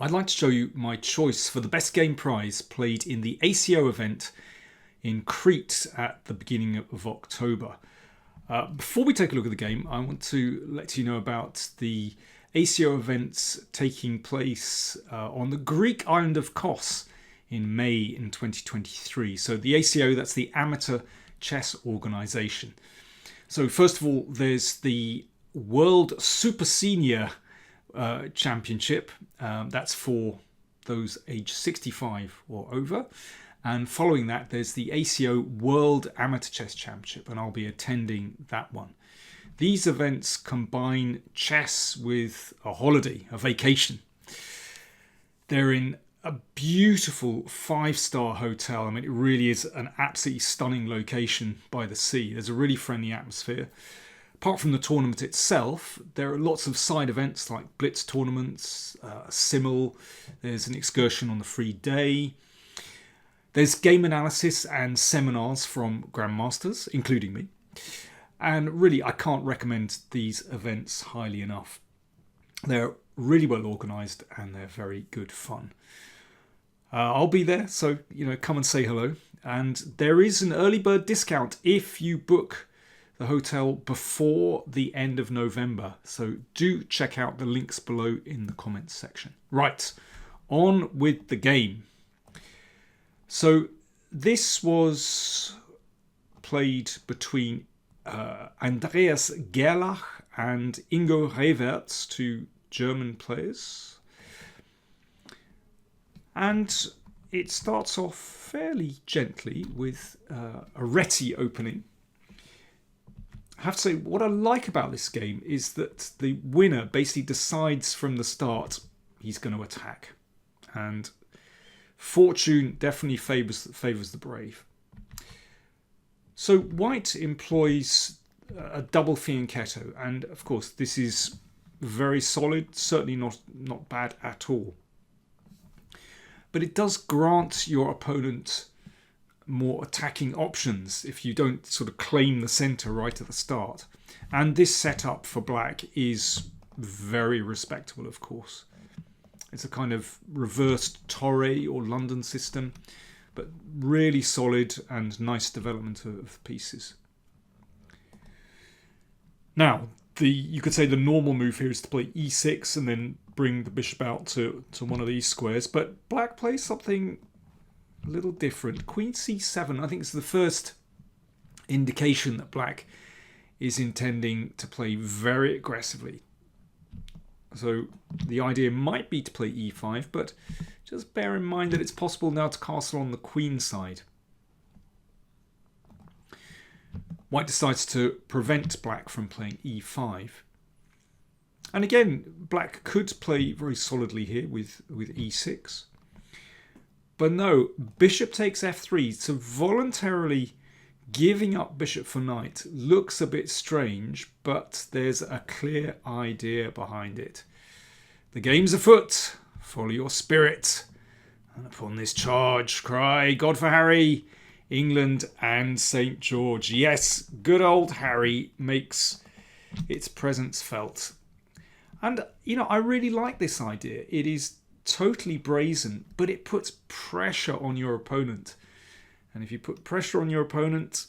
I'd like to show you my choice for the best game prize played in the ACO event in Crete at the beginning of October. Before we take a look at the game, I want to let you know about the ACO events taking place on the Greek island of Kos in May in 2023. So the ACO, that's the Amateur Chess Organisation. So first of all, there's the World Super Senior Championship. That's for those aged 65 or over. And following that, there's the ACO World Amateur Chess Championship, and I'll be attending that one. These events combine chess with a holiday, a vacation. They're in a beautiful 5-star hotel. I mean, it really is an absolutely stunning location by the sea. There's a really friendly atmosphere. Apart from the tournament itself, there are lots of side events like blitz tournaments, Simmel. There's an excursion on the free day. There's game analysis and seminars from grandmasters, including me. And really, I can't recommend these events highly enough. They're really well organised and they're very good fun. I'll be there, so come and say hello. And there is an early bird discount if you book the hotel before the end of November. So do check out the links below in the comments section. Right, on with the game. So this was played between Andreas Gerlach and Ingo Rewerts, two German players. And it starts off fairly gently with a Reti opening. I have to say, what I like about this game is that the winner basically decides from the start he's going to attack. And fortune definitely favours the brave. So white employs a double fianchetto, and of course this is very solid, certainly not bad at all. But it does grant your opponent more attacking options if you don't sort of claim the centre right at the start. And this setup for black is very respectable, of course. It's a kind of reversed Torre or London system, but really solid and nice development of pieces. Now, you could say the normal move here is to play e6 and then bring the bishop out to one of these squares, but black plays something a little different. Queen c7, I think, is the first indication that black is intending to play very aggressively. So the idea might be to play e5, but just bear in mind that it's possible now to castle on the queen side. White decides to prevent black from playing e5. And again, black could play very solidly here with e6. But no, bishop takes f3. So voluntarily giving up bishop for knight looks a bit strange, but there's a clear idea behind it. The game's afoot. Follow your spirit. And upon this charge, cry, God for Harry, England and St. George. Yes, good old Harry makes its presence felt. And, I really like this idea. It is totally brazen, but it puts pressure on your opponent. And if you put pressure on your opponent,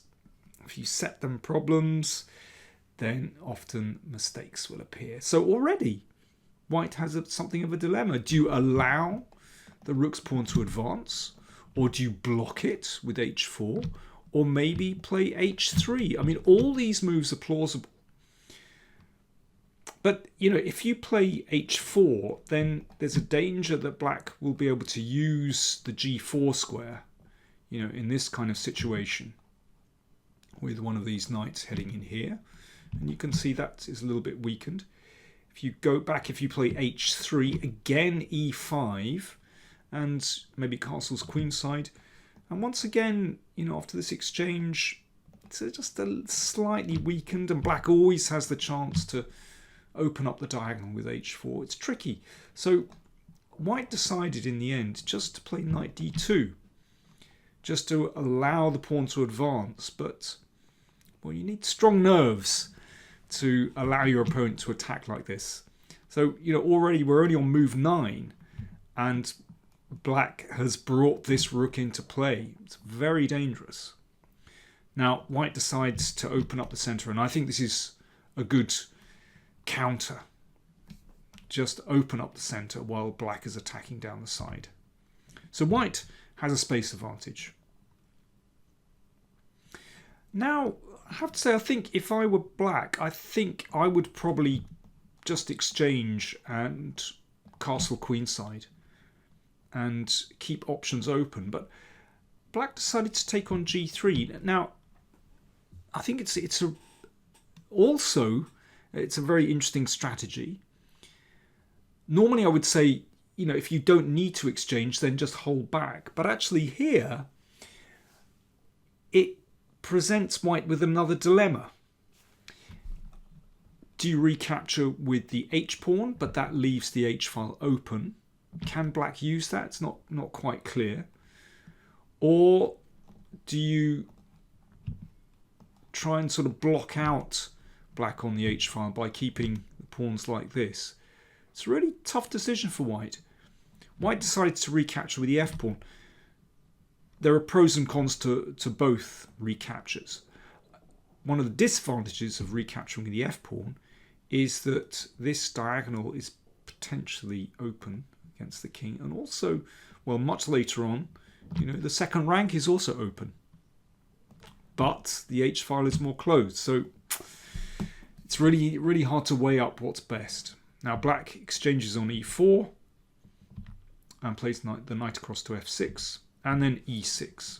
if you set them problems, then often mistakes will appear. So already, white has something of a dilemma. Do you allow the rook's pawn to advance? Or do you block it with h4? Or maybe play h3? I mean, all these moves are plausible. But, if you play h4, then there's a danger that black will be able to use the g4 square, in this kind of situation with one of these knights heading in here. And you can see that is a little bit weakened. If you go back, if you play h3, again e5, and maybe castles queenside. And once again, after this exchange, it's just a slightly weakened, and black always has the chance to open up the diagonal with h4. It's tricky. So white decided in the end just to play knight d2, just to allow the pawn to advance. But, well, you need strong nerves to allow your opponent to attack like this. So, already we're only on move 9, and black has brought this rook into play. It's very dangerous. Now white decides to open up the centre, and I think this is a good counter. Just open up the centre while black is attacking down the side. So white has a space advantage. Now, I have to say, I think if I were black, I think I would probably just exchange and castle queenside and keep options open. But black decided to take on g3. Now, I think it's a very interesting strategy. Normally, I would say, you know, if you don't need to exchange, then just hold back. But actually here, it presents white with another dilemma. Do you recapture with the h-pawn, but that leaves the h-file open? Can black use that? It's not quite clear. Or do you try and sort of block out black on the h-file by keeping the pawns like this? It's a really tough decision for white. White decides to recapture with the f-pawn. There are pros and cons to both recaptures. One of the disadvantages of recapturing with the f-pawn is that this diagonal is potentially open against the king, and also, well, much later on, you know, the second rank is also open, but the h-file is more closed. So it's really hard to weigh up what's best. Now black exchanges on e4 and plays the knight across to f6 and then e6.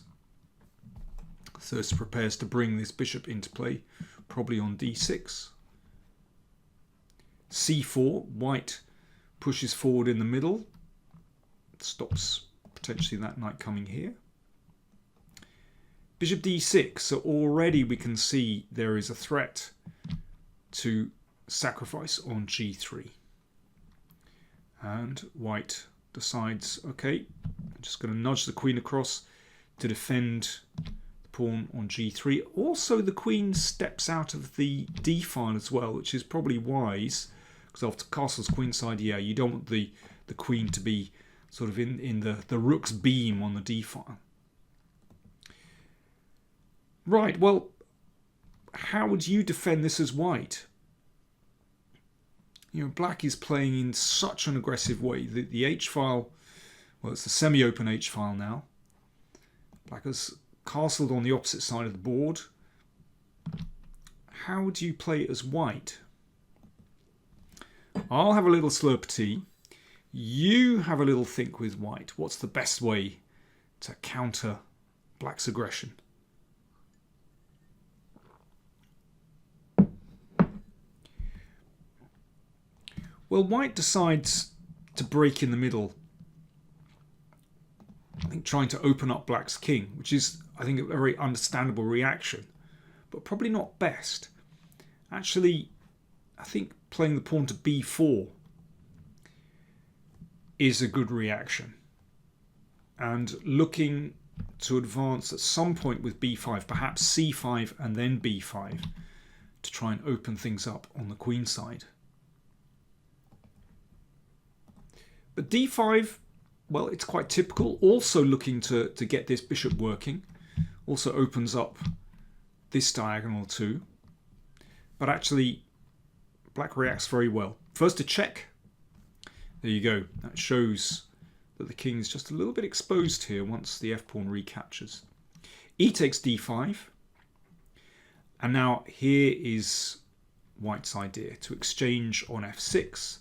So this prepares to bring this bishop into play, probably on d6. c4, white pushes forward in the middle, stops potentially that knight coming here. Bishop d6, so already we can see there is a threat to sacrifice on g3. And white decides, okay, I'm just going to nudge the queen across to defend the pawn on g3. Also, the queen steps out of the d file as well, which is probably wise, because after castle's queenside, yeah, you don't want the queen to be sort of in the rook's beam on the d file. Right, well, how would you defend this as white? You know, black is playing in such an aggressive way. The h-file, well, it's the semi-open h-file now. Black has castled on the opposite side of the board. How do you play it as white? I'll have a little slurp of tea. You have a little think with white. What's the best way to counter black's aggression? Well, white decides to break in the middle. I think trying to open up black's king, which is, I think, a very understandable reaction, but probably not best. Actually, I think playing the pawn to b4 is a good reaction. And looking to advance at some point with b5, perhaps c5 and then b5, to try and open things up on the queen side. But d5, well, it's quite typical. Also looking to get this bishop working. Also opens up this diagonal too. But actually, black reacts very well. First a check. There you go. That shows that the king is just a little bit exposed here once the f-pawn recaptures. E takes d5. And now here is white's idea to exchange on f6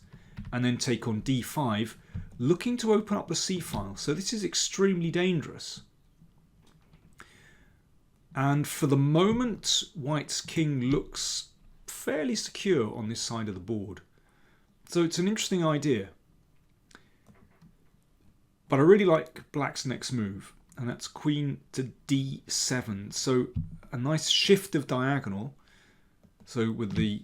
and then take on d5, looking to open up the c-file. So this is extremely dangerous. And for the moment, white's king looks fairly secure on this side of the board. So it's an interesting idea. But I really like black's next move, and that's queen to d7. So a nice shift of diagonal. So with the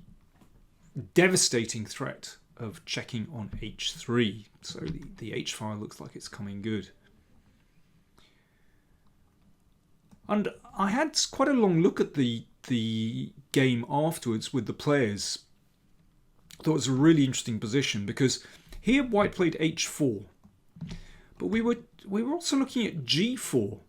devastating threat of checking on h3. So the h-file looks like it's coming good. And I had quite a long look at the game afterwards with the players. I thought it was a really interesting position because here white played h4. But we were also looking at G4,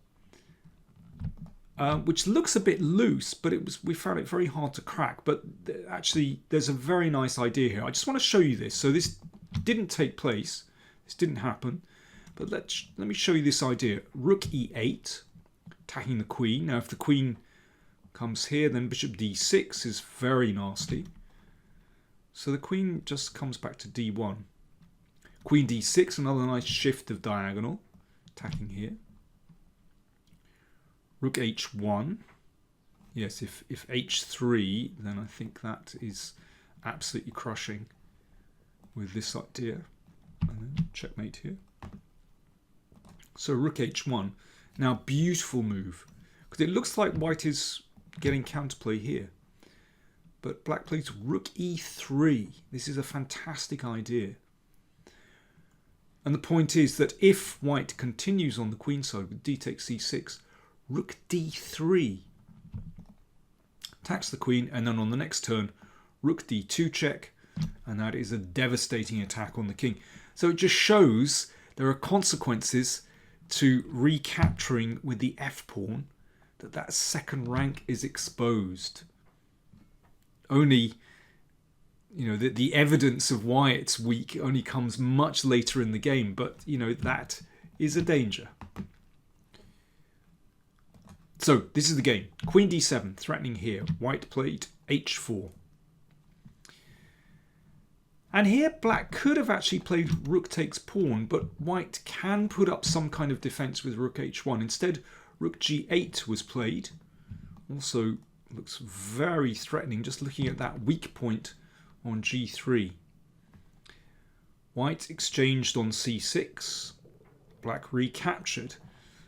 which looks a bit loose, but we found it very hard to crack. But actually, there's a very nice idea here. I just want to show you this. So this didn't take place. This didn't happen. But let me show you this idea. Rook E8, attacking the queen. Now, if the queen comes here, then bishop D6 is very nasty. So the queen just comes back to D1. Queen D6, another nice shift of diagonal, attacking here. Rook H1. Yes, if H3, then I think that is absolutely crushing with this idea. And then checkmate here. So Rook H1. Now, beautiful move, because it looks like white is getting counterplay here. But black plays Rook E3. This is a fantastic idea. And the point is that if white continues on the queen side with d takes c6, Rook D3 attacks the queen, and then on the next turn, Rook D2 check, and that is a devastating attack on the king. So it just shows there are consequences to recapturing with the f-pawn, that second rank is exposed. Only, you know, the evidence of why it's weak only comes much later in the game, but, you know, that is a danger. So this is the game. Queen D7, threatening here. White played H4. And here black could have actually played Rook takes pawn, but white can put up some kind of defense with Rook H1. Instead, Rook G8 was played. Also looks very threatening, just looking at that weak point on G3. White exchanged on C6. Black recaptured.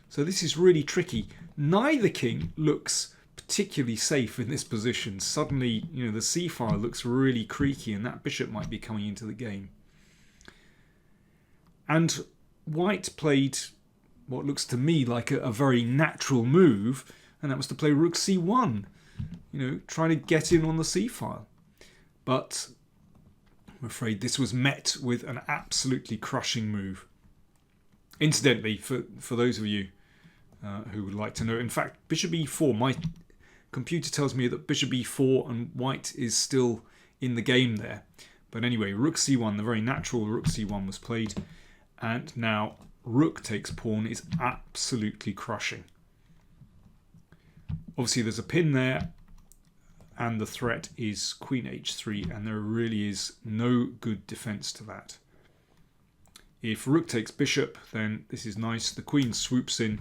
So this is really tricky. Neither king looks particularly safe in this position. Suddenly, you know, the c-file looks really creaky, and that bishop might be coming into the game. And white played what looks to me like a very natural move, and that was to play Rook C1. You know, trying to get in on the c-file. But I'm afraid this was met with an absolutely crushing move. Incidentally, for those of you who would like to know, in fact, bishop e4, my computer tells me that bishop e4 and white is still in the game there. But anyway, Rook c1, the very natural Rook c1 was played, and now Rook takes pawn is absolutely crushing. Obviously there's a pin there, and the threat is Queen h3, and there really is no good defense to that. If Rook takes bishop, then this is nice. The queen swoops in,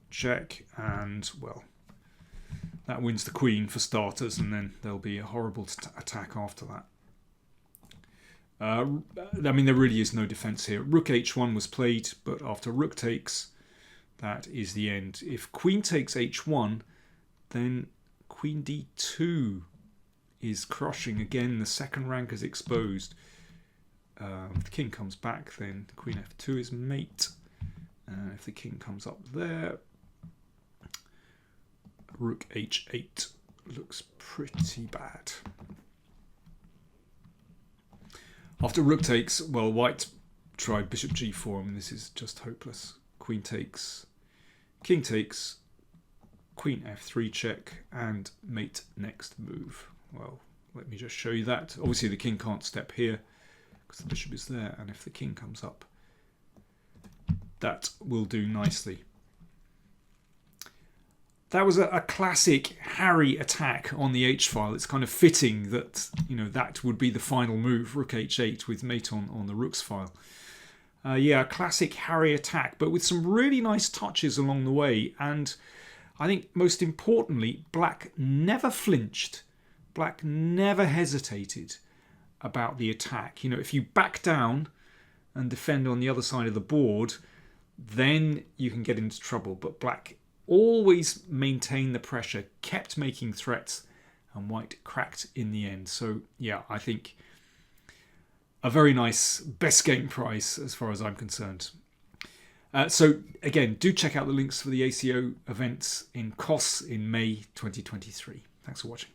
check, and, well, that wins the queen for starters, and then there'll be a horrible attack after that. I mean, there really is no defense here. Rook h1 was played, but after Rook takes, that is the end. If Queen takes h1, then Queen d2 is crushing. Again, the second rank is exposed. If the king comes back, then Queen f2 is mate. If the king comes up there, Rook h8 looks pretty bad. After Rook takes, well, white tried bishop g4. I mean, this is just hopeless. Queen takes, king takes, Queen f3 check, and mate next move. Well, let me just show you that. Obviously, the king can't step here because the bishop is there, and if the king comes up, that will do nicely. That was a classic Harry attack on the h-file. It's kind of fitting that, you know, that would be the final move, Rook h8 with mate on the rook's file. Yeah, a classic Harry attack, but with some really nice touches along the way. And I think most importantly, black never flinched. Black never hesitated about the attack. You know, if you back down and defend on the other side of the board, then you can get into trouble. But black always maintained the pressure, kept making threats, and white cracked in the end. So yeah, I think a very nice best game prize as far as I'm concerned. So again, do check out the links for the ACO events in Kos in May 2023. Thanks for watching.